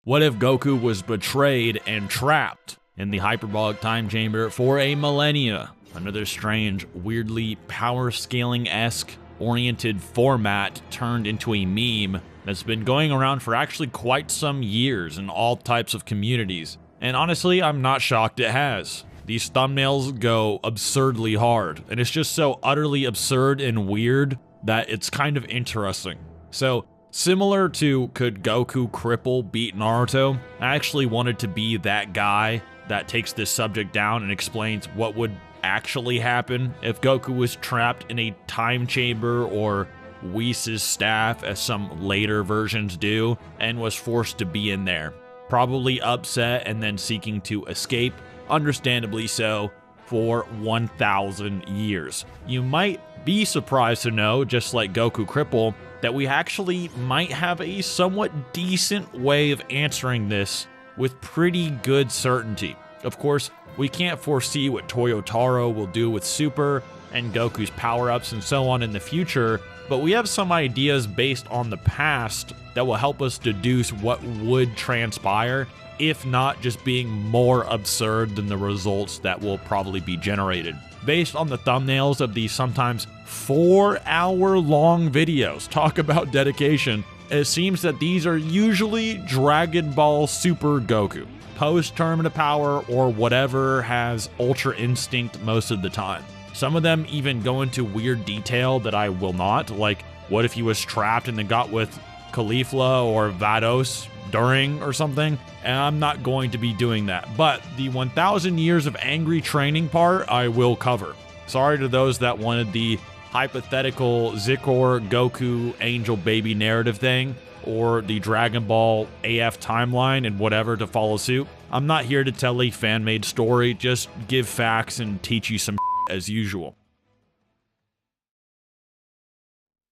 What if Goku was betrayed and trapped in the hyperbolic time chamber for a millennia? Another strange, weirdly power scaling-esque oriented format turned into a meme that's been going around for actually quite some years in all types of communities. And honestly, I'm not shocked it has. These thumbnails go absurdly hard, and it's just so utterly absurd and weird that it's kind of interesting. So, similar to could Goku cripple beat Naruto, I actually wanted to be that guy that takes this subject down and explains what would actually happen if Goku was trapped in a time chamber or Whis' staff, as some later versions do, and was forced to be in there. Probably upset and then seeking to escape, understandably so, for 1,000 years. You might be surprised to know, just like Goku Cripple, that we actually might have a somewhat decent way of answering this with pretty good certainty. Of course, we can't foresee what Toyotaro will do with Super and Goku's power-ups and so on in the future, but we have some ideas based on the past that will help us deduce what would transpire, if not just being more absurd than the results that will probably be generated. Based on the thumbnails of these sometimes 4-hour-long videos talk about dedication, it seems that these are usually Dragon Ball Super Goku, post-Tournament of Power or whatever has Ultra Instinct most of the time. Some of them even go into weird detail that I will not, like what if he was trapped and then got with Caulifla or Vados during or something, and I'm not going to be doing that. But the 1,000 years of angry training part, I will cover. Sorry to those that wanted the hypothetical Zikor Goku angel baby narrative thing, or the Dragon Ball AF timeline and whatever to follow suit. I'm not here to tell a fan-made story, just give facts and teach you some as usual.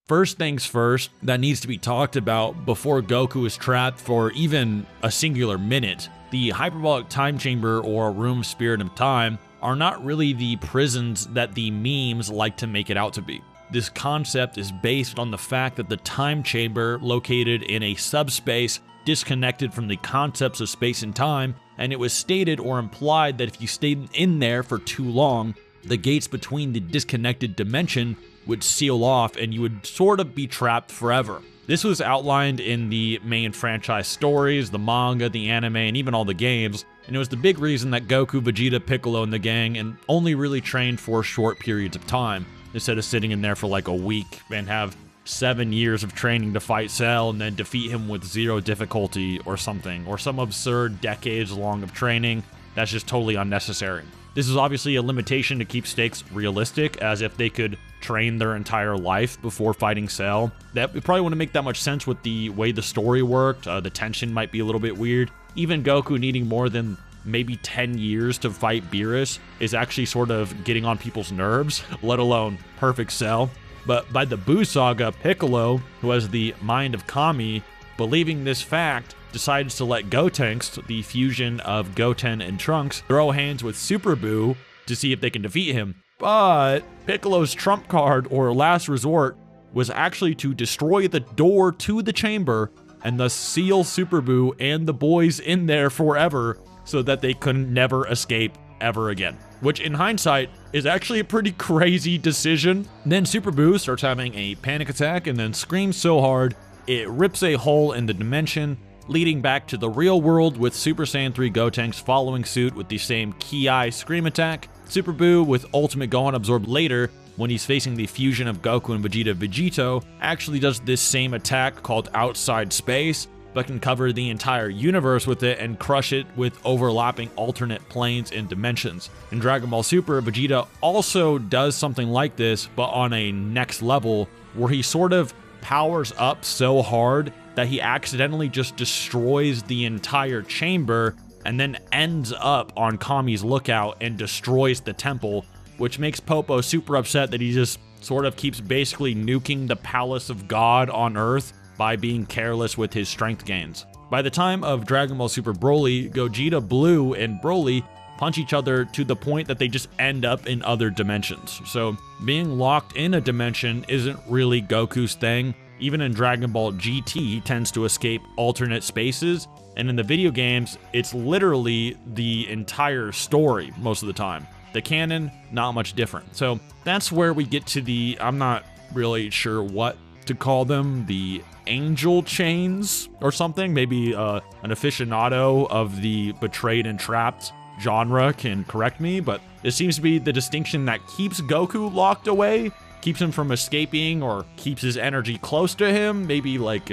First things first, that needs to be talked about before Goku is trapped for even a singular minute. The hyperbolic time chamber or room spirit of time are not really the prisons that the memes like to make it out to be. This concept is based on the fact that the time chamber located in a subspace disconnected from the concepts of space and time, and it was stated or implied that if you stayed in there for too long, the gates between the disconnected dimension would seal off and you would sort of be trapped forever. This was outlined in the main franchise stories, the manga, the anime, and even all the games, and it was the big reason that Goku, Vegeta, Piccolo, and the gang and only really trained for short periods of time, instead of sitting in there for like a week and have 7 years of training to fight Cell and then defeat him with 0 difficulty or something, or some absurd decades long of training that's just totally unnecessary. This is obviously a limitation to keep stakes realistic, as if they could train their entire life before fighting Cell. That probably wouldn't make that much sense with the way the story worked. The tension might be a little bit weird. Even Goku needing more than maybe 10 years to fight Beerus is actually sort of getting on people's nerves, let alone perfect Cell. But by the Buu Saga, Piccolo, who has the mind of Kami, believing this fact, decides to let Gotenks, the fusion of Goten and Trunks, throw hands with Super Buu to see if they can defeat him. But Piccolo's trump card, or last resort, was actually to destroy the door to the chamber and thus seal Super Buu and the boys in there forever so that they could never escape ever again. Which in hindsight is actually a pretty crazy decision. Then Super Buu starts having a panic attack and then screams so hard it rips a hole in the dimension, leading back to the real world with Super Saiyan 3 Gotenks following suit with the same Ki scream attack. Super Buu, with Ultimate Gohan absorbed later when he's facing the fusion of Goku and Vegeta Vegito, actually does this same attack called Outside Space, but can cover the entire universe with it and crush it with overlapping alternate planes and dimensions. In Dragon Ball Super, Vegeta also does something like this, but on a next level, where he sort of powers up so hard that he accidentally just destroys the entire chamber and then ends up on Kami's lookout and destroys the temple, which makes Popo super upset that he just sort of keeps basically nuking the palace of God on Earth by being careless with his strength gains. By the time of Dragon Ball Super Broly, Gogeta Blue and Broly punch each other to the point that they just end up in other dimensions. So being locked in a dimension isn't really Goku's thing, Even in Dragon Ball GT, he tends to escape alternate spaces, and in the video games, it's literally the entire story most of the time. The canon, not much different. So that's where we get to the, I'm not really sure what to call them, the angel chains or something. Maybe an aficionado of the betrayed and trapped genre can correct me, but it seems to be the distinction that keeps Goku locked away, keeps him from escaping, or keeps his energy close to him, maybe like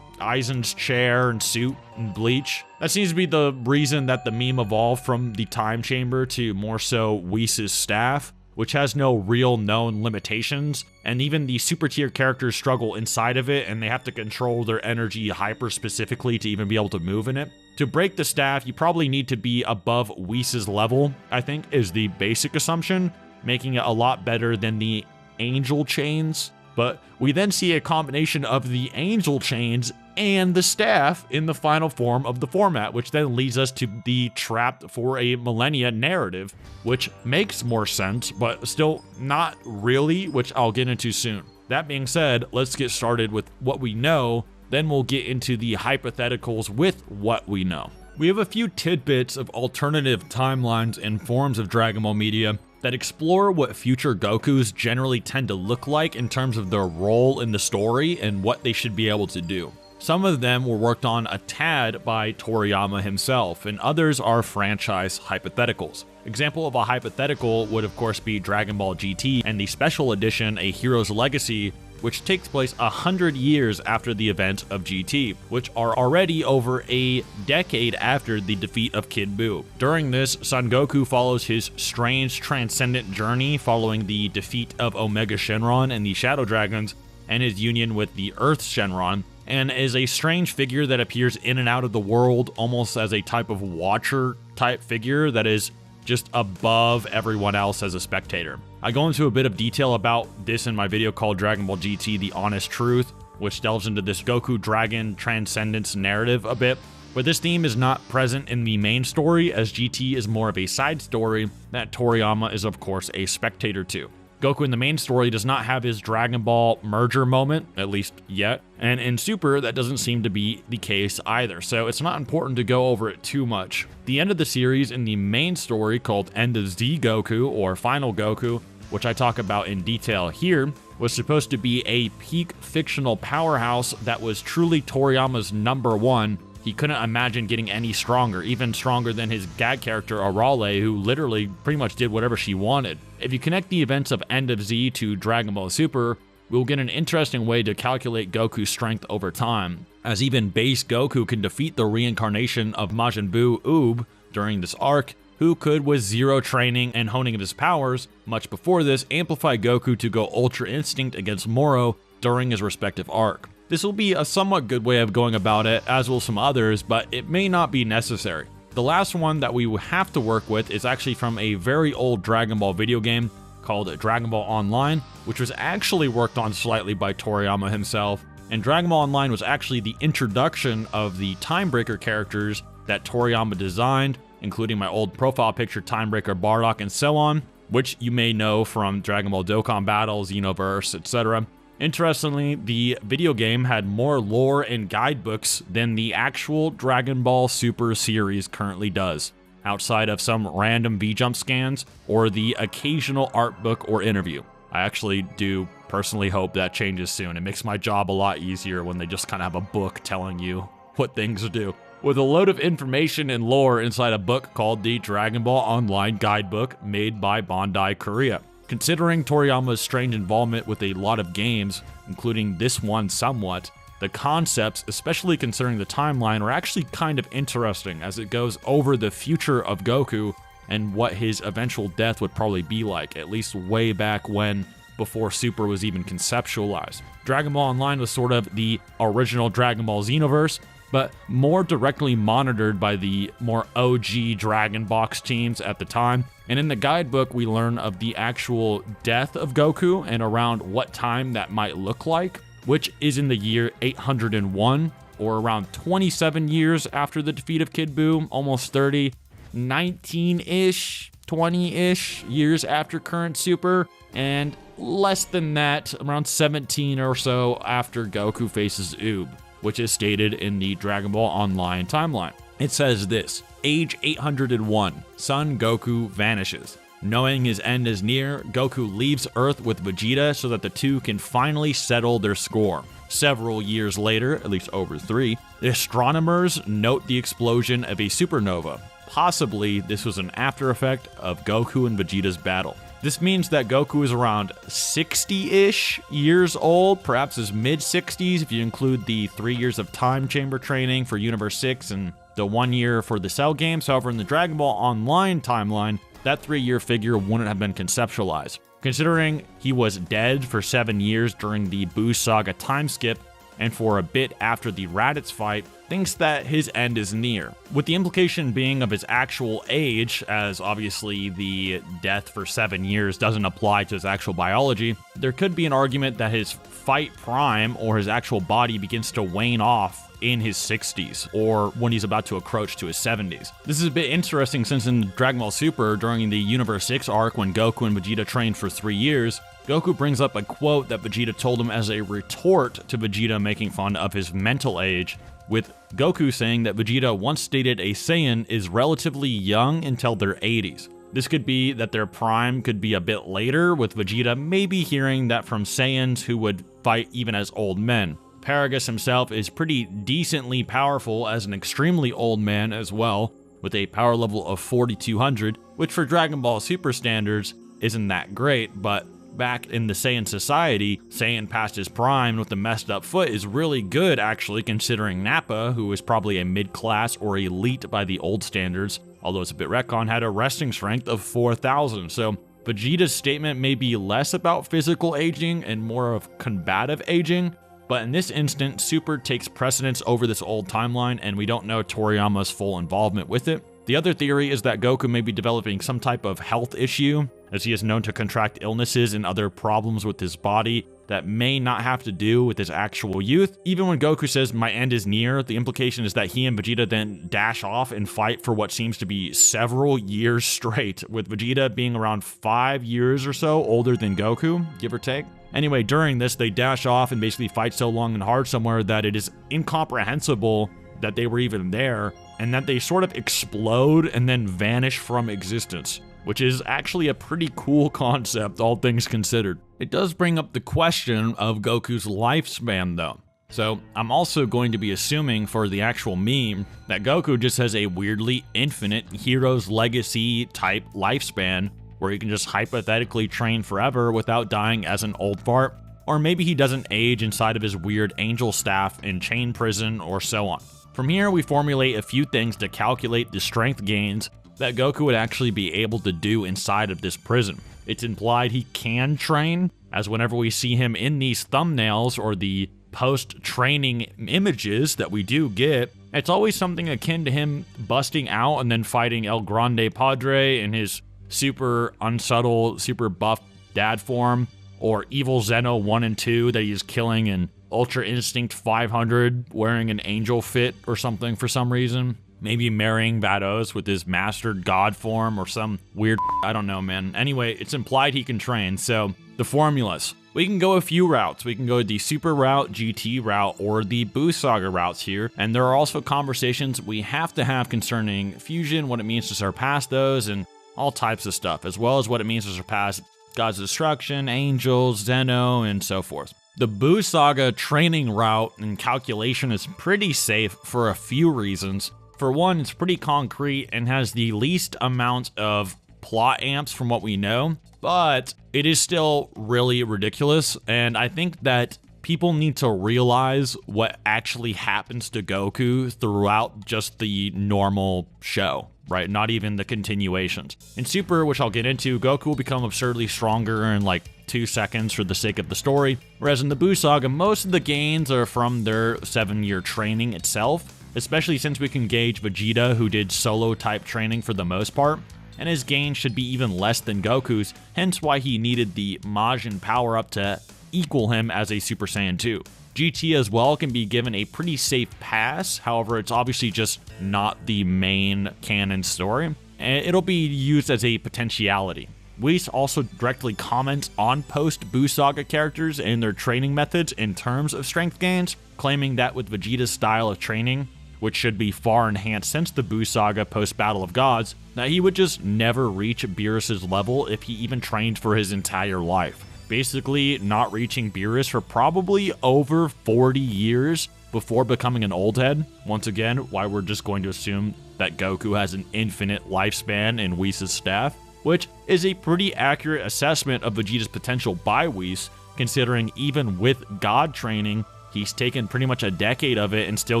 Aizen's chair and suit and Bleach. That seems to be the reason that the meme evolved from the time chamber to more so Whis' staff, which has no real known limitations, and even the super tier characters struggle inside of it, and they have to control their energy hyper specifically to even be able to move in it. To break the staff, you probably need to be above Whis' level, I think, is the basic assumption, making it a lot better than the angel chains. But we then see a combination of the angel chains and the staff in the final form of the format, which then leads us to the trapped for a millennia narrative, which makes more sense, but still not really, which I'll get into soon. That being said, let's get started with what we know, then we'll get into the hypotheticals with what we know. We have a few tidbits of alternative timelines and forms of Dragon Ball media that explore what future Gokus generally tend to look like in terms of their role in the story and what they should be able to do. Some of them were worked on a tad by Toriyama himself, and others are franchise hypotheticals. Example of a hypothetical would of course be Dragon Ball GT and the special edition A Hero's Legacy, which takes place 100 years after the event of GT, which are already over a decade after the defeat of Kid Buu. During this, Son Goku follows his strange transcendent journey following the defeat of Omega Shenron and the Shadow Dragons, and his union with the Earth Shenron, and is a strange figure that appears in and out of the world almost as a type of watcher type figure that is just above everyone else as a spectator. I go into a bit of detail about this in my video called Dragon Ball GT The Honest Truth, which delves into this Goku Dragon transcendence narrative a bit, but this theme is not present in the main story, as GT is more of a side story that Toriyama is of course a spectator to. Goku in the main story does not have his Dragon Ball merger moment, at least yet, and in Super that doesn't seem to be the case either, so it's not important to go over it too much. The end of the series in the main story called End of Z Goku or Final Goku, which I talk about in detail here, was supposed to be a peak fictional powerhouse that was truly Toriyama's #1. He couldn't imagine getting any stronger, even stronger than his gag character Arale, who literally pretty much did whatever she wanted. If you connect the events of End of Z to Dragon Ball Super, we'll get an interesting way to calculate Goku's strength over time, as even base Goku can defeat the reincarnation of Majin Buu Oob during this arc, who could, with zero training and honing of his powers, much before this, amplify Goku to go Ultra Instinct against Moro during his respective arc. This will be a somewhat good way of going about it, as will some others, but it may not be necessary. The last one that we will have to work with is actually from a very old Dragon Ball video game called Dragon Ball Online, which was actually worked on slightly by Toriyama himself, and Dragon Ball Online was actually the introduction of the Timebreaker characters that Toriyama designed, including my old profile picture Timebreaker Bardock and so on, which you may know from Dragon Ball Dokkan Battles, Xenoverse, etc. Interestingly, the video game had more lore and guidebooks than the actual Dragon Ball Super series currently does, outside of some random V-Jump scans or the occasional art book or interview. I actually do personally hope that changes soon. It makes my job a lot easier when they just kind of have a book telling you what things to do, with a load of information and lore inside a book called the Dragon Ball Online Guidebook made by Bandai Korea. Considering Toriyama's strange involvement with a lot of games, including this one somewhat, the concepts, especially considering the timeline, are actually kind of interesting as it goes over the future of Goku and what his eventual death would probably be like, at least way back when, before Super was even conceptualized. Dragon Ball Online was sort of the original Dragon Ball Xenoverse, but more directly monitored by the more OG Dragon Box teams at the time. And in the guidebook, we learn of the actual death of Goku and around what time that might look like, which is in the year 801, or around 27 years after the defeat of Kid Buu, almost 30. 19-ish, 20-ish years after current Super, and less than that, around 17 or so after Goku faces Oob, which is stated in the Dragon Ball Online timeline. It says this: age 801, Son Goku vanishes. Knowing his end is near, Goku leaves Earth with Vegeta so that the two can finally settle their score. Several years later, at least over 3, the astronomers note the explosion of a supernova. Possibly, this was an after effect of Goku and Vegeta's battle. This means that Goku is around 60-ish years old, perhaps his mid-60s if you include the 3 years of time chamber training for Universe 6 and the 1 year for the Cell games. However, in the Dragon Ball Online timeline, that 3-year figure wouldn't have been conceptualized. Considering he was dead for 7 years during the Buu Saga time skip, and for a bit after the Raditz fight, thinks that his end is near, with the implication being of his actual age, as obviously the death for 7 years doesn't apply to his actual biology. There could be an argument that his fight prime, or his actual body, begins to wane off in his 60s, or when he's about to approach to his 70s. This is a bit interesting since in Dragon Ball Super, during the Universe 6 arc when Goku and Vegeta trained for 3 years, Goku brings up a quote that Vegeta told him as a retort to Vegeta making fun of his mental age, with Goku saying that Vegeta once stated a Saiyan is relatively young until their 80s. This could be that their prime could be a bit later, with Vegeta maybe hearing that from Saiyans who would fight even as old men. Paragus himself is pretty decently powerful as an extremely old man as well, with a power level of 4200, which for Dragon Ball Super standards isn't that great, but back in the Saiyan society, Saiyan past his prime with a messed up foot is really good actually, considering Nappa, who was probably a mid-class or elite by the old standards, although it's a bit retcon, had a resting strength of 4000, so Vegeta's statement may be less about physical aging and more of combative aging. But in this instant, Super takes precedence over this old timeline, and we don't know Toriyama's full involvement with it. The other theory is that Goku may be developing some type of health issue, as he is known to contract illnesses and other problems with his body that may not have to do with his actual youth. Even when Goku says, "my end is near," the implication is that he and Vegeta then dash off and fight for what seems to be several years straight, with Vegeta being around 5 years or so older than Goku, give or take. Anyway, during this, they dash off and basically fight so long and hard somewhere that it is incomprehensible that they were even there, and that they sort of explode and then vanish from existence, which is actually a pretty cool concept, all things considered. It does bring up the question of Goku's lifespan, though. So I'm also going to be assuming for the actual meme that Goku just has a weirdly infinite Hero's Legacy type lifespan, where he can just hypothetically train forever without dying as an old fart, or maybe he doesn't age inside of his weird angel staff in chain prison, or so on. From here, we formulate a few things to calculate the strength gains that Goku would actually be able to do inside of this prison. It's implied he can train, as whenever we see him in these thumbnails or the post-training images that we do get, it's always something akin to him busting out and then fighting El Grande Padre in his super unsubtle, super buff dad form, or Evil Zeno 1 and 2 that he's killing in Ultra Instinct 500 wearing an angel fit or something for some reason. Maybe marrying Vados with his mastered god form or some weird, I don't know, man. Anyway, it's implied he can train, so the formulas. We can go a few routes. We can go the Super route, GT route, or the Buu Saga routes here. And there are also conversations we have to have concerning fusion, what it means to surpass those, and all types of stuff, as well as what it means to surpass God's Destruction, Angels, Zeno, and so forth. The Buu Saga training route and calculation is pretty safe for a few reasons. For one, it's pretty concrete and has the least amount of plot amps from what we know, but it is still really ridiculous, and I think that people need to realize what actually happens to Goku throughout just the normal show, right? Not even the continuations. In Super, which I'll get into, Goku will become absurdly stronger in like 2 seconds for the sake of the story, whereas in the Buu Saga, most of the gains are from their 7-year training itself, especially since we can gauge Vegeta, who did solo type training for the most part, and his gains should be even less than Goku's, hence why he needed the Majin power-up to equal him as a Super Saiyan 2. GT as well can be given a pretty safe pass. However, it's obviously just not the main canon story, and it'll be used as a potentiality. Whis also directly comments on post-Buu Saga characters and their training methods in terms of strength gains, claiming that with Vegeta's style of training, which should be far enhanced since the Buu Saga post-Battle of Gods, that he would just never reach Beerus's level if he even trained for his entire life. Basically, not reaching Beerus for probably over 40 years before becoming an old head. Once again, why we're just going to assume that Goku has an infinite lifespan in Whis' staff, which is a pretty accurate assessment of Vegeta's potential by Whis, considering even with God training, he's taken pretty much a decade of it and still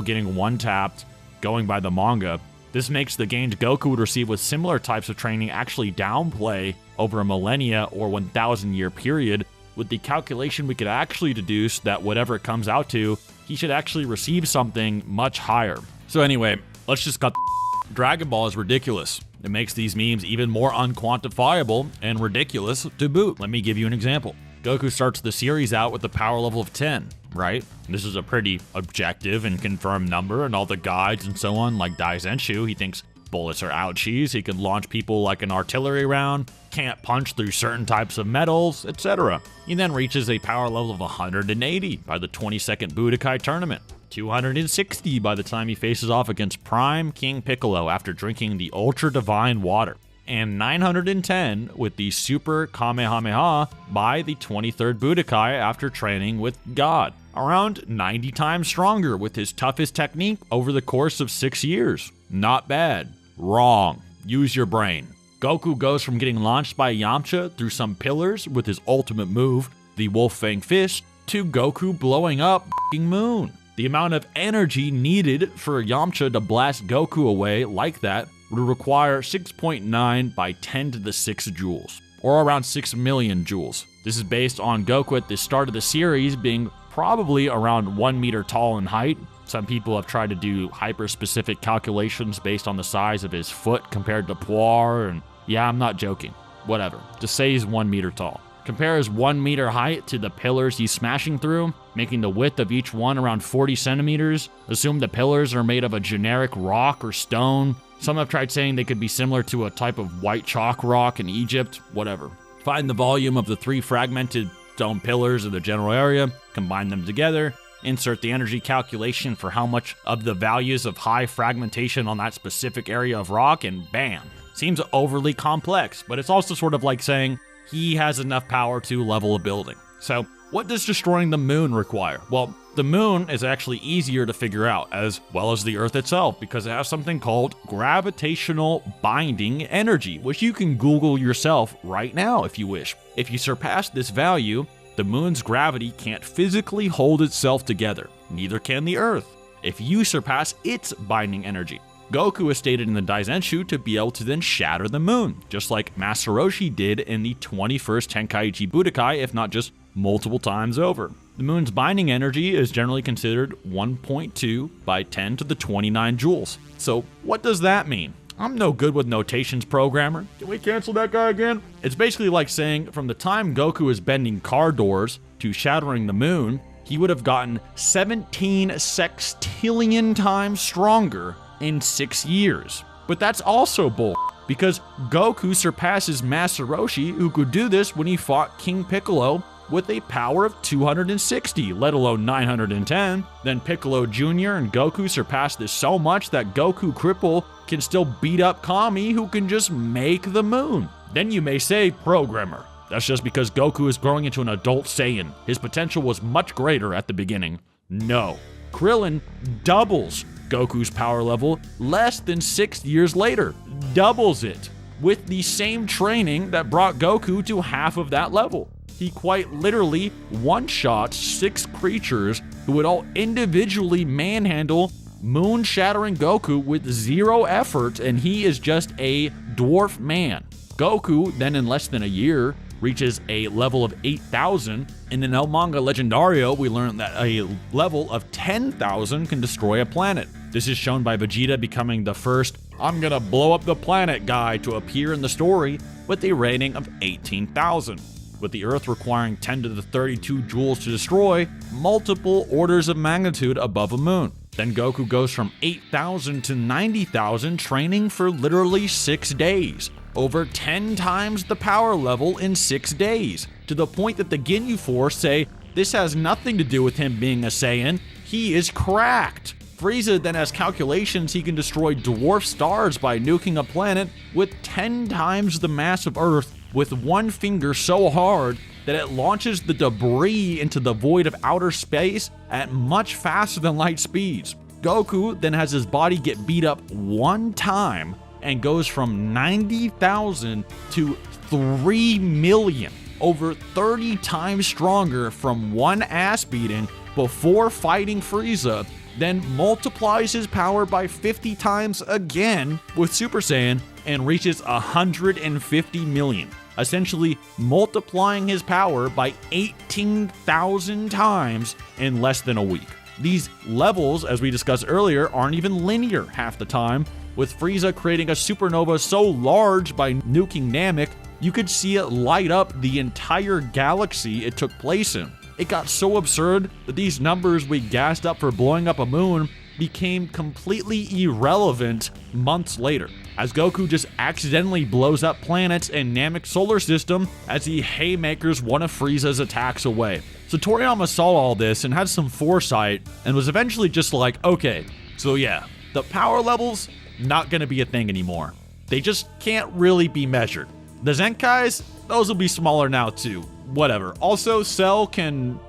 getting one-tapped, going by the manga. This makes the gains Goku would receive with similar types of training actually downplay over a millennia or 1,000 year period. With the calculation, we could actually deduce that whatever it comes out to, he should actually receive something much higher. So anyway, let's just cut the Dragon Ball is ridiculous. It makes these memes even more unquantifiable and ridiculous to boot. Let me give you an example. Goku starts the series out with a power level of 10, right? This is a pretty objective and confirmed number, and all the guides and so on, like Daizenshu, he thinks bullets are ouchies, he can launch people like an artillery round, can't punch through certain types of metals, etc. He then reaches a power level of 180 by the 22nd Budokai tournament, 260 by the time he faces off against Prime King Piccolo after drinking the Ultra Divine Water, and 910 with the Super Kamehameha by the 23rd Budokai after training with God. Around 90 times stronger with his toughest technique over the course of 6 years. Not bad. Wrong. Use your brain. Goku goes from getting launched by Yamcha through some pillars with his ultimate move, the Wolf Fang Fist, to Goku blowing up Moon. The amount of energy needed for Yamcha to blast Goku away like that would require 6.9 by 10 to the 6 joules, or around 6 million joules. This is based on Goku at the start of the series being probably around 1 meter tall in height. Some people have tried to do hyper-specific calculations based on the size of his foot compared to Puar, and yeah, I'm not joking. Whatever. Just say he's 1 meter tall. Compare his 1 meter height to the pillars he's smashing through, making the width of each one around 40 centimeters. Assume the pillars are made of a generic rock or stone. Some have tried saying they could be similar to a type of white chalk rock in Egypt, whatever. Find the volume of the 3 fragmented stone pillars in the general area, combine them together, insert the energy calculation for how much of the values of high fragmentation on that specific area of rock, and bam. Seems overly complex, but it's also sort of like saying he has enough power to level a building. So, what does destroying the moon require? Well, the moon is actually easier to figure out, as well as the Earth itself, because it has something called gravitational binding energy, which you can Google yourself right now if you wish. If you surpass this value, the moon's gravity can't physically hold itself together, neither can the Earth, if you surpass its binding energy. Goku is stated in the Daizenshu to be able to then shatter the moon, just like Master Roshi did in the 21st Tenkaichi Budokai, if not just multiple times over. The moon's binding energy is generally considered 1.2 by 10 to the 29 joules. So what does that mean? I'm no good with notations, programmer. Can we cancel that guy again? It's basically like saying from the time Goku is bending car doors to shattering the moon, he would have gotten 17 sextillion times stronger in 6 years. But that's also bull, because Goku surpasses Master Roshi, who could do this when he fought King Piccolo with a power of 260, let alone 910. Then Piccolo Jr. and Goku surpass this so much that Goku Cripple can still beat up Kami, who can just make the moon. Then you may say, programmer, that's just because Goku is growing into an adult Saiyan. His potential was much greater at the beginning. No. Krillin doubles Goku's power level less than 6 years later. Doubles it. With the same training that brought Goku to half of that level. He quite literally one-shots 6 creatures who would all individually manhandle moon-shattering Goku with 0 effort, and he is just a dwarf man. Goku, then in less than a year, reaches a level of 8,000. In the El Manga Legendario, we learned that a level of 10,000 can destroy a planet. This is shown by Vegeta becoming the first "I'm gonna blow up the planet" guy to appear in the story with a rating of 18,000. with the Earth requiring 10 to the 32 joules to destroy, multiple orders of magnitude above a moon. Then Goku goes from 8,000 to 90,000, training for literally 6 days. Over 10 times the power level in 6 days, to the point that the Ginyu Force say this has nothing to do with him being a Saiyan, he is cracked. Frieza then has calculations he can destroy dwarf stars by nuking a planet with 10 times the mass of Earth with one finger so hard that it launches the debris into the void of outer space at much faster than light speeds. Goku then has his body get beat up one time and goes from 90,000 to 3 million, over 30 times stronger from one ass beating before fighting Frieza, then multiplies his power by 50 times again with Super Saiyan and reaches 150 million, essentially multiplying his power by 18,000 times in less than a week. These levels, as we discussed earlier, aren't even linear half the time, with Frieza creating a supernova so large by nuking Namek, you could see it light up the entire galaxy it took place in. It got so absurd that these numbers we gassed up for blowing up a moon became completely irrelevant months later, as Goku just accidentally blows up planets in Namek's solar system as he haymakers one of Frieza's attacks away. So Toriyama saw all this and had some foresight and was eventually just like, okay, so yeah, the power levels, not gonna be a thing anymore. They just can't really be measured. The Zenkais, those will be smaller now too. Whatever. Also, Cell can,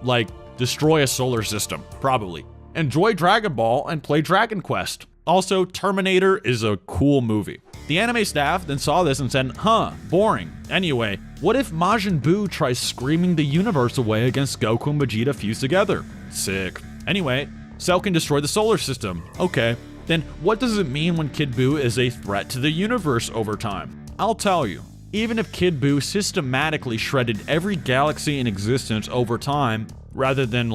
destroy a solar system. Probably. Enjoy Dragon Ball and play Dragon Quest. Also, Terminator is a cool movie. The anime staff then saw this and said, boring. Anyway, what if Majin Buu tries screaming the universe away against Goku and Vegeta fused together? Sick. Anyway, Cell can destroy the solar system. Okay. Then what does it mean when Kid Buu is a threat to the universe over time? I'll tell you. Even if Kid Buu systematically shredded every galaxy in existence over time, rather than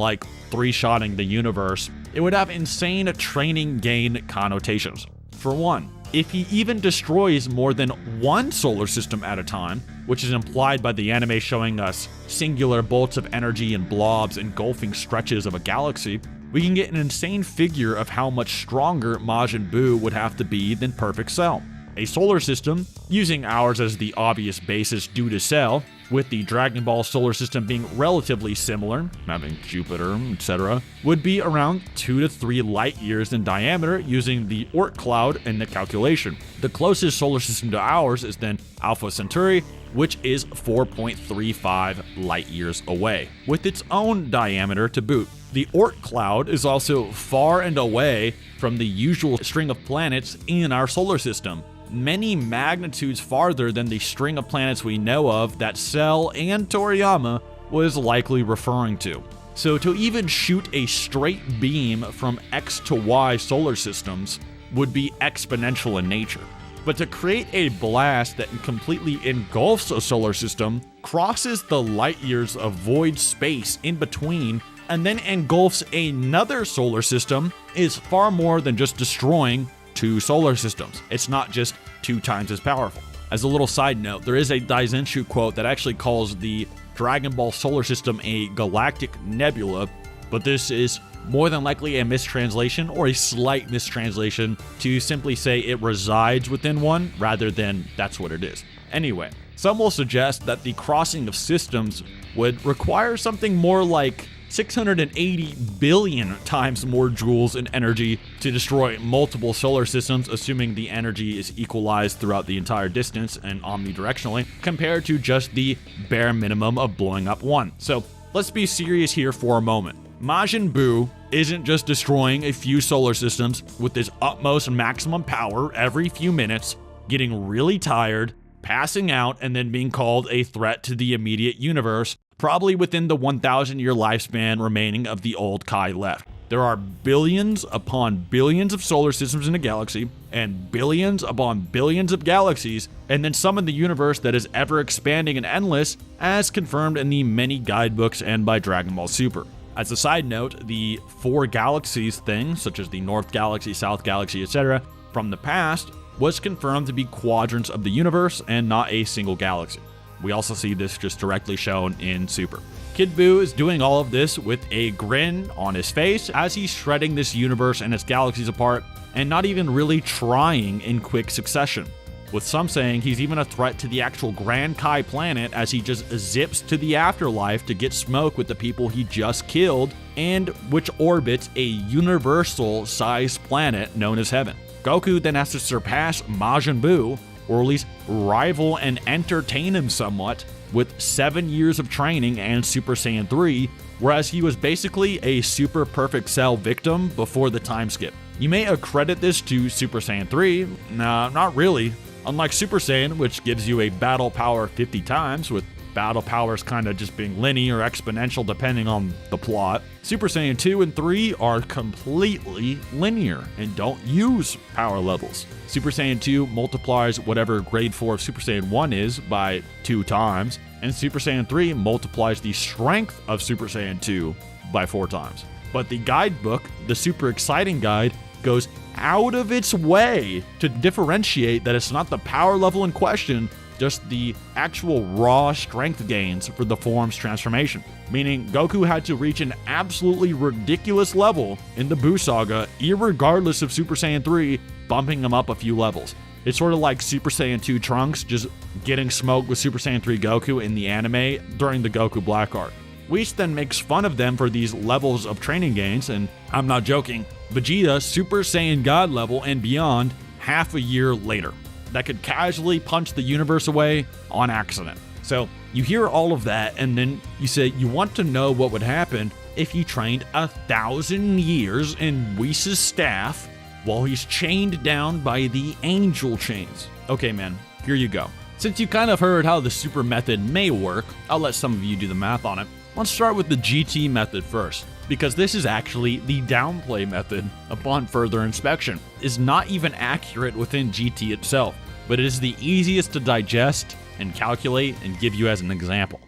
three-shotting the universe, it would have insane training gain connotations. For one, if he even destroys more than one solar system at a time, which is implied by the anime showing us singular bolts of energy and blobs engulfing stretches of a galaxy, we can get an insane figure of how much stronger Majin Buu would have to be than Perfect Cell. A solar system, using ours as the obvious basis due to Cell, with the Dragon Ball solar system being relatively similar, having Jupiter, etc., would be around 2 to 3 light years in diameter using the Oort cloud in the calculation. The closest solar system to ours is then Alpha Centauri, which is 4.35 light years away, with its own diameter to boot. The Oort cloud is also far and away from the usual string of planets in our solar system, many magnitudes farther than the string of planets we know of that Cell and Toriyama was likely referring to. So to even shoot a straight beam from X to Y solar systems would be exponential in nature. But to create a blast that completely engulfs a solar system, crosses the light years of void space in between, and then engulfs another solar system is far more than just destroying 2 solar systems. It's not just 2 times as powerful. As a little side note, there is a Daizenshu quote that actually calls the Dragon Ball solar system a galactic nebula, but this is more than likely a mistranslation or a slight mistranslation to simply say it resides within one rather than that's what it is. Anyway, some will suggest that the crossing of systems would require something more like 680 billion times more joules in energy to destroy multiple solar systems, assuming the energy is equalized throughout the entire distance and omnidirectionally, compared to just the bare minimum of blowing up one. So let's be serious here for a moment. Majin Buu isn't just destroying a few solar systems with his utmost maximum power every few minutes, getting really tired, passing out, and then being called a threat to the immediate universe, probably within the 1,000-year lifespan remaining of the old Kai left. There are billions upon billions of solar systems in a galaxy, and billions upon billions of galaxies, and then some in the universe that is ever expanding and endless, as confirmed in the many guidebooks and by Dragon Ball Super. As a side note, the 4 galaxies thing, such as the North Galaxy, South Galaxy, etc., from the past, was confirmed to be quadrants of the universe and not a single galaxy. We also see this just directly shown in Super. Kid Buu is doing all of this with a grin on his face as he's shredding this universe and its galaxies apart, and not even really trying in quick succession. With some saying he's even a threat to the actual Grand Kai planet as he just zips to the afterlife to get smoke with the people he just killed, and which orbits a universal-sized planet known as Heaven. Goku then has to surpass Majin Buu, or at least rival and entertain him somewhat, with 7 years of training and Super Saiyan 3, whereas he was basically a Super Perfect Cell victim before the time skip. You may accredit this to Super Saiyan 3, nah, not really. Unlike Super Saiyan, which gives you a battle power 50 times, with battle powers kind of just being linear or exponential depending on the plot, Super Saiyan 2 and 3 are completely linear and don't use power levels. Super Saiyan 2 multiplies whatever grade 4 of Super Saiyan 1 is by 2 times, and Super Saiyan 3 multiplies the strength of Super Saiyan 2 by 4 times. But the guidebook, the Super Exciting Guide, goes out of its way to differentiate that it's not the power level in question, just the actual raw strength gains for the form's transformation. Meaning Goku had to reach an absolutely ridiculous level in the Buu Saga, irregardless of Super Saiyan 3 bumping him up a few levels. It's sort of like Super Saiyan 2 Trunks just getting smoked with Super Saiyan 3 Goku in the anime during the Goku Black arc. Whis then makes fun of them for these levels of training gains, and I'm not joking, Vegeta Super Saiyan God level and beyond half a year later. That could casually punch the universe away on accident. So you hear all of that, and then you say you want to know what would happen if he trained 1,000 years in Whis' staff while he's chained down by the angel chains. Okay, man, here you go. Since you kind of heard how the super method may work, I'll let some of you do the math on it. Let's start with the GT method first, because this is actually the downplay method upon further inspection. It's not even accurate within GT itself, but it is the easiest to digest and calculate and give you as an example.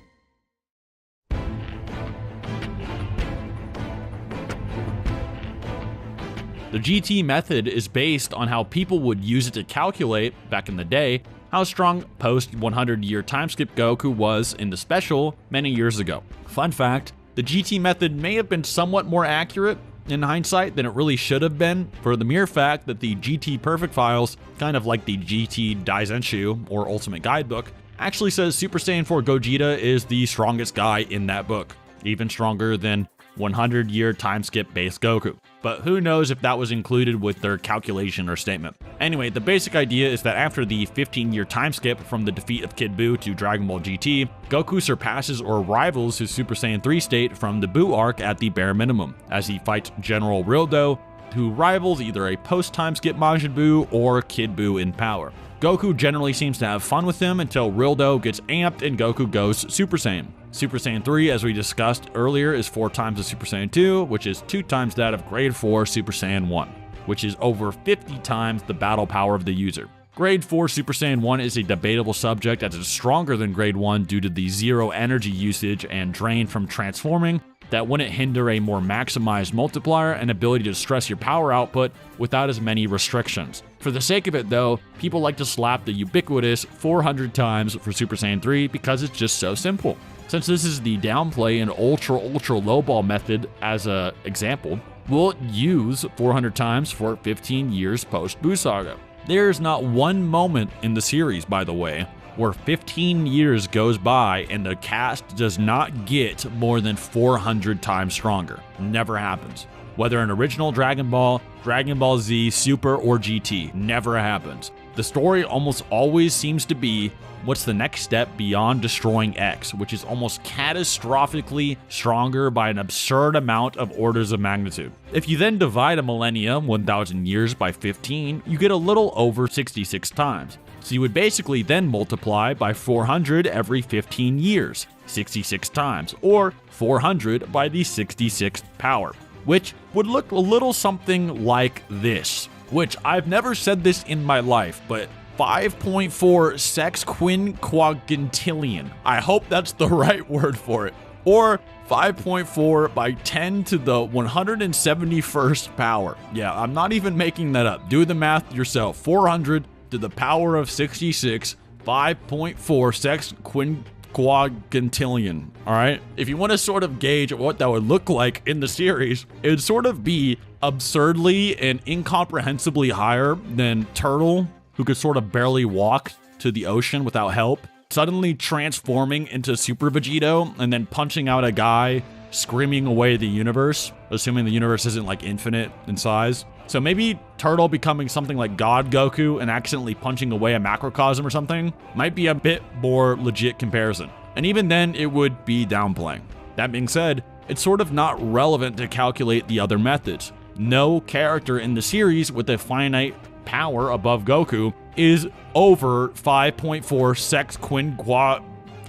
The GT method is based on how people would use it to calculate, back in the day, how strong post-100-year timeskip Goku was in the special many years ago. Fun fact, the GT method may have been somewhat more accurate in hindsight than it really should have been, for the mere fact that the GT Perfect files, kind of like the GT Daizenshu or Ultimate Guidebook, actually says Super Saiyan 4 Gogeta is the strongest guy in that book, even stronger than 100-year timeskip based Goku. But who knows if that was included with their calculation or statement. Anyway, the basic idea is that after the 15-year timeskip from the defeat of Kid Buu to Dragon Ball GT, Goku surpasses or rivals his Super Saiyan 3 state from the Buu arc at the bare minimum, as he fights General Rildo, who rivals either a post-timeskip Majin Buu or Kid Buu in power. Goku generally seems to have fun with him until Rildo gets amped and Goku goes Super Saiyan. Super Saiyan 3, as we discussed earlier, is 4 times the Super Saiyan 2, which is 2 times that of Grade 4 Super Saiyan 1, which is over 50 times the battle power of the user. Grade 4 Super Saiyan 1 is a debatable subject as it's stronger than Grade 1 due to the zero energy usage and drain from transforming that wouldn't hinder a more maximized multiplier and ability to stress your power output without as many restrictions. For the sake of it though, people like to slap the ubiquitous 400 times for Super Saiyan 3 because it's just so simple. Since this is the downplay and ultra lowball method as a example, we'll use 400 times for 15 years post Buu Saga. There's not one moment in the series, by the way, where 15 years goes by and the cast does not get more than 400 times stronger. Never happens. Whether in original Dragon Ball Z, Super, or GT, never happens. The story almost always seems to be what's the next step beyond destroying X, which is almost catastrophically stronger by an absurd amount of orders of magnitude. If you then divide a millennium, 1,000 years, by 15, you get a little over 66 times. So you would basically then multiply by 400 every 15 years, 66 times, or 400 by the 66th power, which would look a little something like this, which I've never said this in my life, but 5.4 sexquinquagintillion. I hope that's the right word for it. Or 5.4 by 10 to the 171st power. Yeah, I'm not even making that up. Do the math yourself. 400 to the power of 66 5.4 sexquinquagintillion. All right. If you want to sort of gauge what that would look like in the series, it would sort of be absurdly and incomprehensibly higher than Turtle, who could sort of barely walk to the ocean without help, suddenly transforming into Super Vegito and then punching out a guy, screaming away the universe, assuming the universe isn't like infinite in size. So maybe Turtle becoming something like God Goku and accidentally punching away a macrocosm or something might be a bit more legit comparison. And even then, it would be downplaying. That being said, it's sort of not relevant to calculate the other methods. No character in the series with a finite power above Goku is over 5.4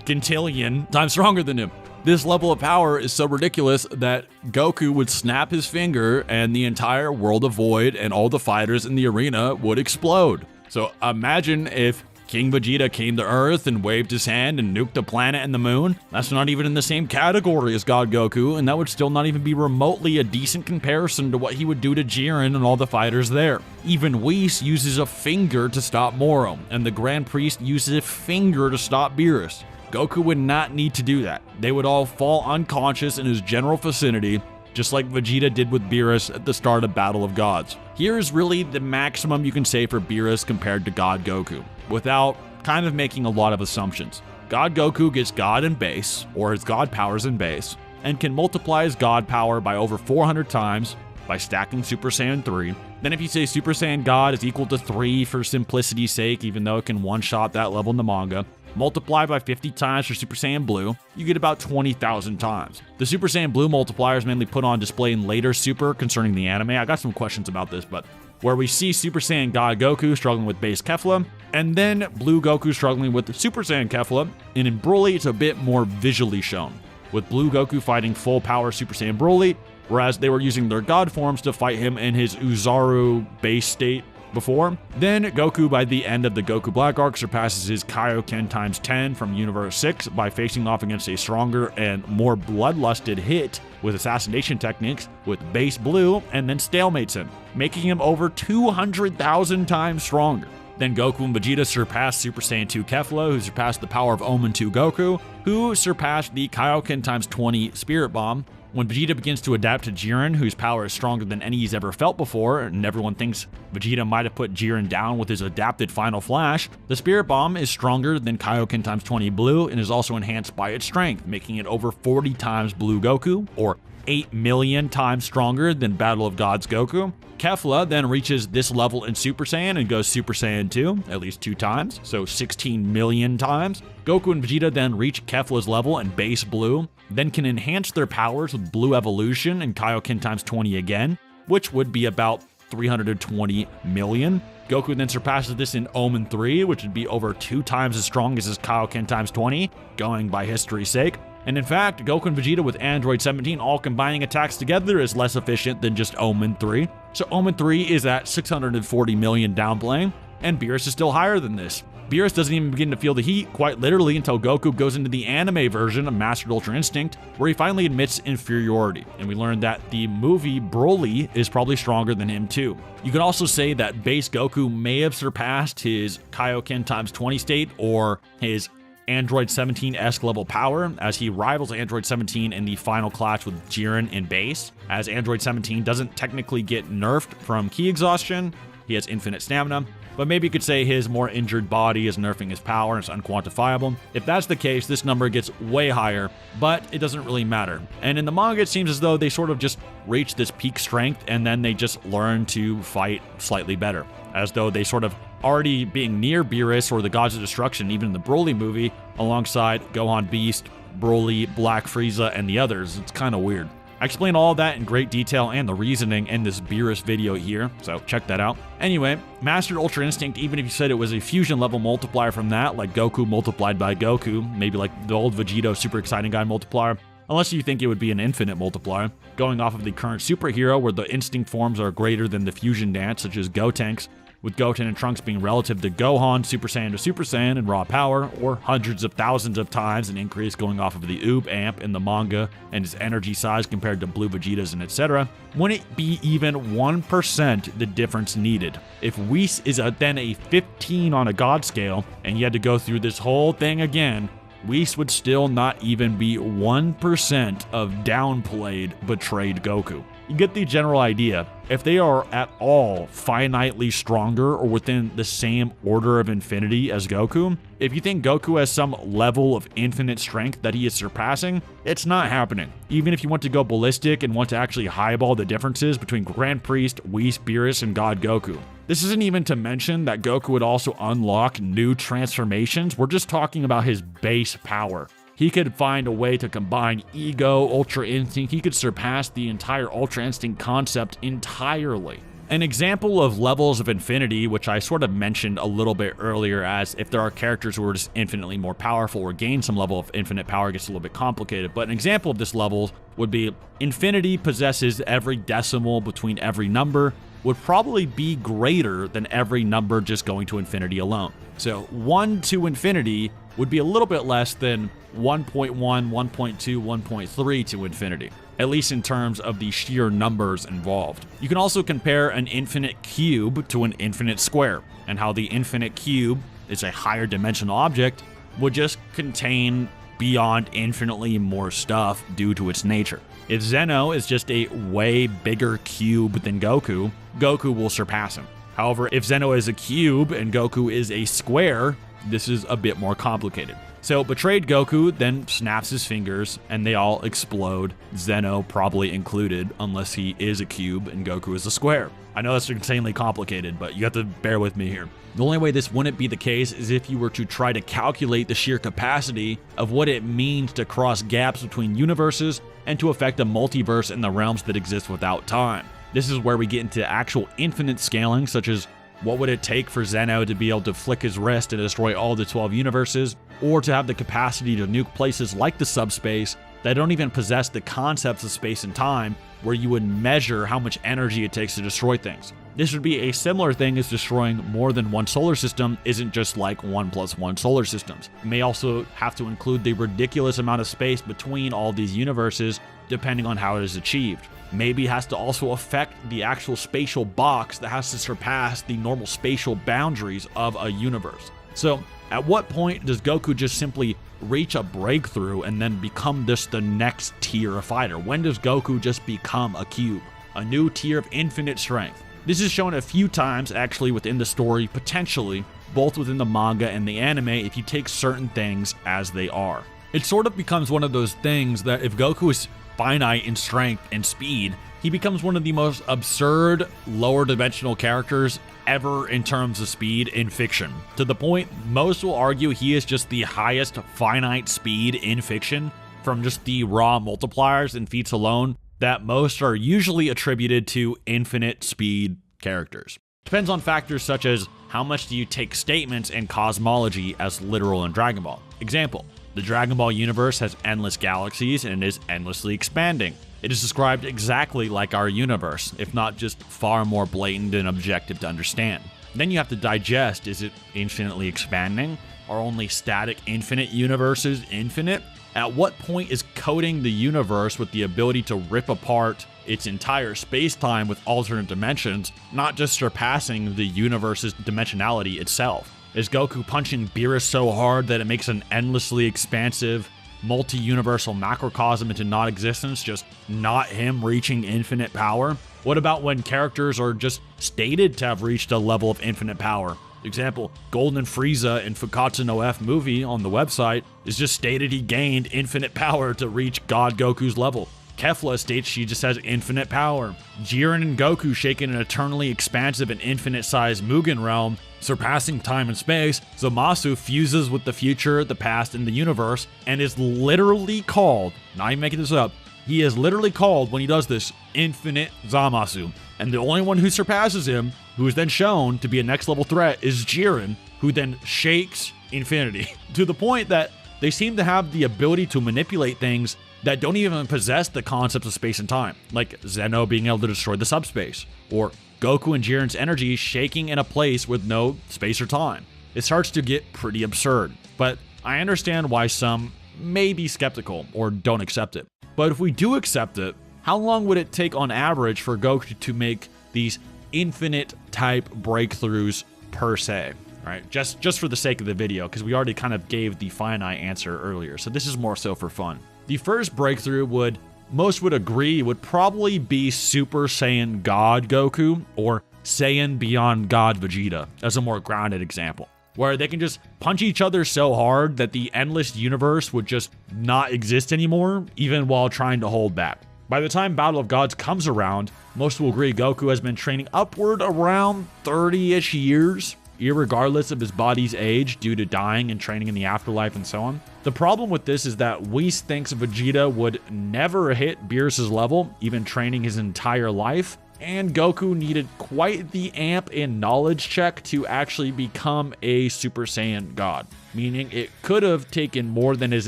sexquinquagintillion times stronger than him. This level of power is so ridiculous that Goku would snap his finger and the entire world of Void and all the fighters in the arena would explode. So imagine if King Vegeta came to Earth and waved his hand and nuked the planet and the moon. That's not even in the same category as God Goku, and that would still not even be remotely a decent comparison to what he would do to Jiren and all the fighters there. Even Whis uses a finger to stop Moro, and the Grand Priest uses a finger to stop Beerus. Goku would not need to do that. They would all fall unconscious in his general vicinity, just like Vegeta did with Beerus at the start of Battle of Gods. Here is really the maximum you can say for Beerus compared to God Goku, without kind of making a lot of assumptions. God Goku gets God in base, or his God powers in base, and can multiply his God power by over 400 times by stacking Super Saiyan 3. Then if you say Super Saiyan God is equal to 3 for simplicity's sake, even though it can one-shot that level in the manga, multiply by 50 times for Super Saiyan Blue, you get about 20,000 times. The Super Saiyan Blue multiplier is mainly put on display in later Super concerning the anime. I got some questions about this, but where we see Super Saiyan God Goku struggling with base Kefla, and then Blue Goku struggling with Super Saiyan Kefla, and in Broly it's a bit more visually shown, with Blue Goku fighting full power Super Saiyan Broly, whereas they were using their God forms to fight him in his Uzaru base state before. Then Goku, by the end of the Goku Black Arc, surpasses his Kaioken times 10 from Universe 6 by facing off against a stronger and more bloodlusted Hit with assassination techniques with base Blue, and then stalemates him, making him over 200,000 times stronger. Then Goku and Vegeta surpassed Super Saiyan 2 Kefla, who surpassed the power of Omen 2 Goku, who surpassed the Kaioken times 20 Spirit Bomb. When Vegeta begins to adapt to Jiren, whose power is stronger than any he's ever felt before, and everyone thinks Vegeta might have put Jiren down with his adapted Final Flash, the Spirit Bomb is stronger than Kaioken times 20 Blue and is also enhanced by its strength, making it over 40 times Blue Goku, or 8 million times stronger than Battle of Gods Goku. Kefla then reaches this level in Super Saiyan and goes Super Saiyan 2 at least 2 times, so 16 million times. Goku and Vegeta then reach Kefla's level in base Blue, then can enhance their powers with Blue Evolution and Kaioken times 20 again, which would be about 320 million. Goku then surpasses this in Omen 3, which would be over 2 times as strong as his Kaioken times 20, going by history's sake. And in fact, Goku and Vegeta with Android 17 all combining attacks together is less efficient than just Omen 3. So Omen 3 is at 640 million downplaying, and Beerus is still higher than this. Beerus doesn't even begin to feel the heat, quite literally, until Goku goes into the anime version of Mastered Ultra Instinct, where he finally admits inferiority, and we learn that the movie Broly is probably stronger than him too. You could also say that base Goku may have surpassed his Kaioken times 20 state, or his Android 17-esque level power, as he rivals Android 17 in the final clash with Jiren in base, as Android 17 doesn't technically get nerfed from ki exhaustion. He has infinite stamina, but maybe you could say his more injured body is nerfing his power and it's unquantifiable. If that's the case, this number gets way higher, but it doesn't really matter. And in the manga, it seems as though they sort of just reach this peak strength and then they just learn to fight slightly better, as though they sort of already being near Beerus or the Gods of Destruction, even in the Broly movie, alongside Gohan Beast, Broly, Black Frieza, and the others. It's kind of weird. I explain all that in great detail and the reasoning in this Beerus video here, so check that out. Anyway, Mastered Ultra Instinct, even if you said it was a fusion level multiplier from that, like Goku multiplied by Goku, maybe like the old Vegito Super Exciting Guy multiplier, unless you think it would be an infinite multiplier, going off of the current superhero where the instinct forms are greater than the fusion dance, such as Gotenks, with Goten and Trunks being relative to Gohan, Super Saiyan to Super Saiyan in raw power, or hundreds of thousands of times an increase going off of the Oob amp in the manga and his energy size compared to Blue Vegeta's and etc., wouldn't it be even 1% the difference needed? If Whis is then a 15 on a God scale, and you had to go through this whole thing again, Whis would still not even be 1% of downplayed, betrayed Goku. You get the general idea. If they are at all finitely stronger or within the same order of infinity as Goku, if you think Goku has some level of infinite strength that he is surpassing, it's not happening. Even if you want to go ballistic and want to actually highball the differences between Grand Priest, Whis, Beerus, and God Goku. This isn't even to mention that Goku would also unlock new transformations. We're just talking about his base power. He could find a way to combine Ego, Ultra Instinct. He could surpass the entire Ultra Instinct concept entirely. An example of levels of infinity, which I sort of mentioned a little bit earlier, as if there are characters who are just infinitely more powerful or gain some level of infinite power, it gets a little bit complicated. But an example of this level would be infinity possesses every decimal between every number, would probably be greater than every number just going to infinity alone. So 1 to infinity would be a little bit less than 1.1, 1.2, 1.3 to infinity, at least in terms of the sheer numbers involved. You can also compare an infinite cube to an infinite square, and how the infinite cube is a higher dimensional object would just contain beyond infinitely more stuff due to its nature. If Zeno is just a way bigger cube than Goku, Goku will surpass him. However, if Zeno is a cube and Goku is a square, this is a bit more complicated. So betrayed Goku then snaps his fingers and they all explode, Zeno probably included, unless he is a cube and Goku is a square. I know that's insanely complicated, but you have to bear with me here. The only way this wouldn't be the case is if you were to try to calculate the sheer capacity of what it means to cross gaps between universes and to affect a multiverse in the realms that exist without time. This is where we get into actual infinite scaling, such as what would it take for Zeno to be able to flick his wrist and destroy all the 12 universes, or to have the capacity to nuke places like the subspace that don't even possess the concepts of space and time, where you would measure how much energy it takes to destroy things. This would be a similar thing as destroying more than one solar system isn't just like 1 + 1 solar systems. You may also have to include the ridiculous amount of space between all these universes depending on how it is achieved. Maybe it has to also affect the actual spatial box that has to surpass the normal spatial boundaries of a universe. So at what point does Goku just simply reach a breakthrough and then become just the next tier of fighter? When does Goku just become a cube? A new tier of infinite strength. This is shown a few times actually within the story, potentially, both within the manga and the anime if you take certain things as they are. It sort of becomes one of those things that if Goku is finite in strength and speed, he becomes one of the most absurd lower dimensional characters ever in terms of speed in fiction. To the point, most will argue he is just the highest finite speed in fiction from just the raw multipliers and feats alone that most are usually attributed to infinite speed characters. Depends on factors such as how much do you take statements and cosmology as literal in Dragon Ball. Example, the Dragon Ball universe has endless galaxies and it is endlessly expanding. It is described exactly like our universe, if not just far more blatant and objective to understand. Then you have to digest, is it infinitely expanding? Are only static infinite universes infinite? At what point is coding the universe with the ability to rip apart its entire space-time with alternate dimensions, not just surpassing the universe's dimensionality itself? Is Goku punching Beerus so hard that it makes an endlessly expansive, multi-universal macrocosm into non-existence, just not him reaching infinite power? What about when characters are just stated to have reached a level of infinite power? Example, Golden Frieza in Fukatsu no F movie on the website is just stated he gained infinite power to reach God Goku's level. Kefla states she just has infinite power. Jiren and Goku shake in an eternally expansive and infinite-sized Mugen realm, surpassing time and space. Zamasu fuses with the future, the past, and the universe, and is literally called, not even making this up, he is literally called, when he does this, Infinite Zamasu. And the only one who surpasses him, who is then shown to be a next level threat, is Jiren, who then shakes infinity. To the point that they seem to have the ability to manipulate things that don't even possess the concepts of space and time, like Zeno being able to destroy the subspace, or Goku and Jiren's energy shaking in a place with no space or time. It starts to get pretty absurd, but I understand why some may be skeptical or don't accept it. But if we do accept it, how long would it take on average for Goku to make these infinite type breakthroughs per se? Right? Just for the sake of the video, because we already kind of gave the finite answer earlier, so this is more so for fun. The first breakthrough most would agree would probably be Super Saiyan God Goku or Saiyan Beyond God Vegeta as a more grounded example, where they can just punch each other so hard that the endless universe would just not exist anymore, even while trying to hold back. By the time Battle of Gods comes around, most will agree Goku has been training upward around 30-ish years, irregardless of his body's age due to dying and training in the afterlife and so on. The problem with this is that Whis thinks Vegeta would never hit Beerus's level, even training his entire life, and Goku needed quite the amp and knowledge check to actually become a Super Saiyan God, meaning it could have taken more than his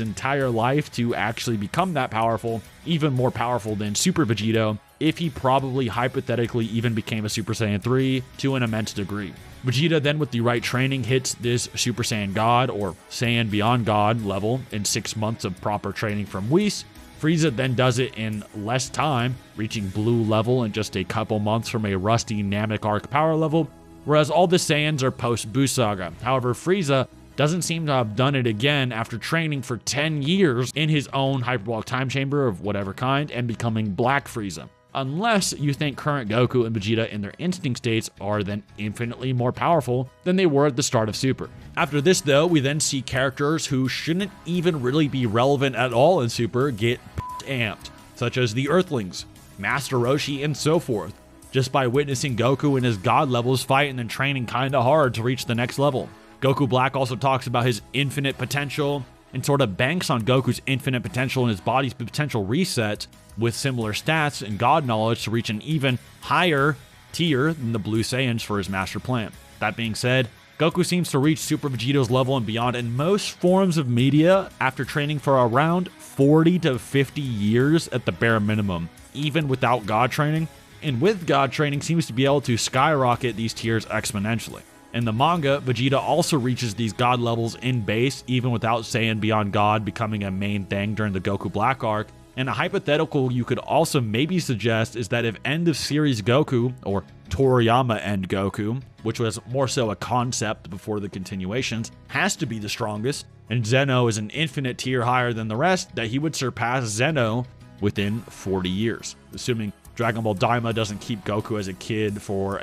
entire life to actually become that powerful, even more powerful than Super Vegito, if he probably hypothetically even became a Super Saiyan 3 to an immense degree. Vegeta then, with the right training, hits this Super Saiyan God or Saiyan Beyond God level in 6 months of proper training from Whis. Frieza then does it in less time, reaching blue level in just a couple months from a rusty Namek Arc power level, whereas all the Saiyans are post-Buu Saga. However, Frieza doesn't seem to have done it again after training for 10 years in his own hyperbolic time chamber of whatever kind and becoming Black Frieza. Unless you think current Goku and Vegeta in their instinct states are then infinitely more powerful than they were at the start of Super. After this though, we then see characters who shouldn't even really be relevant at all in Super get amped, such as the Earthlings, Master Roshi, and so forth, just by witnessing Goku and his god levels fight and then training kinda hard to reach the next level. Goku Black also talks about his infinite potential and sort of banks on Goku's infinite potential and his body's potential reset with similar stats and god knowledge to reach an even higher tier than the Blue Saiyans for his master plan. That being said, Goku seems to reach Super Vegito's level and beyond in most forms of media after training for around 40 to 50 years at the bare minimum, even without god training, and with god training seems to be able to skyrocket these tiers exponentially. In the manga, Vegeta also reaches these god levels in base even without Saiyan Beyond God becoming a main thing during the Goku Black arc. And a hypothetical you could also maybe suggest is that if end of series Goku, or Toriyama end Goku, which was more so a concept before the continuations, has to be the strongest, and Zeno is an infinite tier higher than the rest, that he would surpass Zeno within 40 years, assuming Dragon Ball Daima doesn't keep Goku as a kid for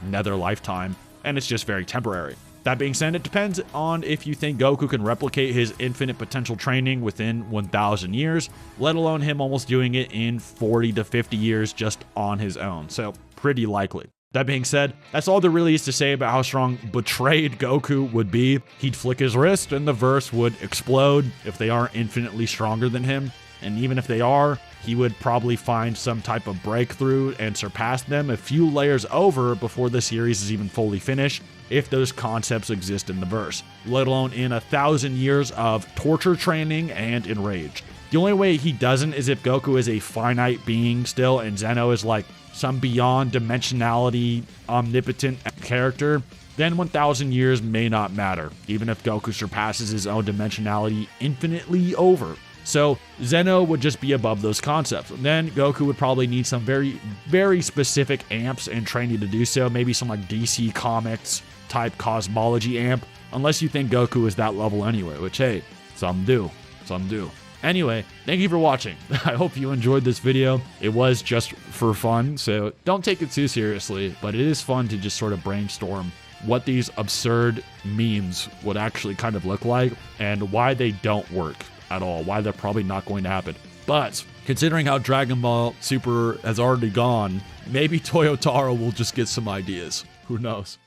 another lifetime, and it's just very temporary. That being said, it depends on if you think Goku can replicate his infinite potential training within 1,000 years, let alone him almost doing it in 40 to 50 years just on his own, so pretty likely. That being said, that's all there really is to say about how strong betrayed Goku would be. He'd flick his wrist and the verse would explode if they aren't infinitely stronger than him, and even if they are, he would probably find some type of breakthrough and surpass them a few layers over before the series is even fully finished, if those concepts exist in the verse, let alone in 1,000 years of torture training and enraged. The only way he doesn't is if Goku is a finite being still and Zeno is like some beyond dimensionality omnipotent character, then 1,000 years may not matter, even if Goku surpasses his own dimensionality infinitely over. So Zeno would just be above those concepts. Then Goku would probably need some very, very specific amps and training to do so. Maybe some like DC Comics type cosmology amp, unless you think Goku is that level anyway, which hey, some do. Anyway, thank you for watching. I hope you enjoyed this video. It was just for fun, so don't take it too seriously, but it is fun to just sort of brainstorm what these absurd memes would actually kind of look like and why they don't work at all, why they're probably not going to happen. But considering how Dragon Ball Super has already gone, maybe Toyotaro will just get some ideas. Who knows?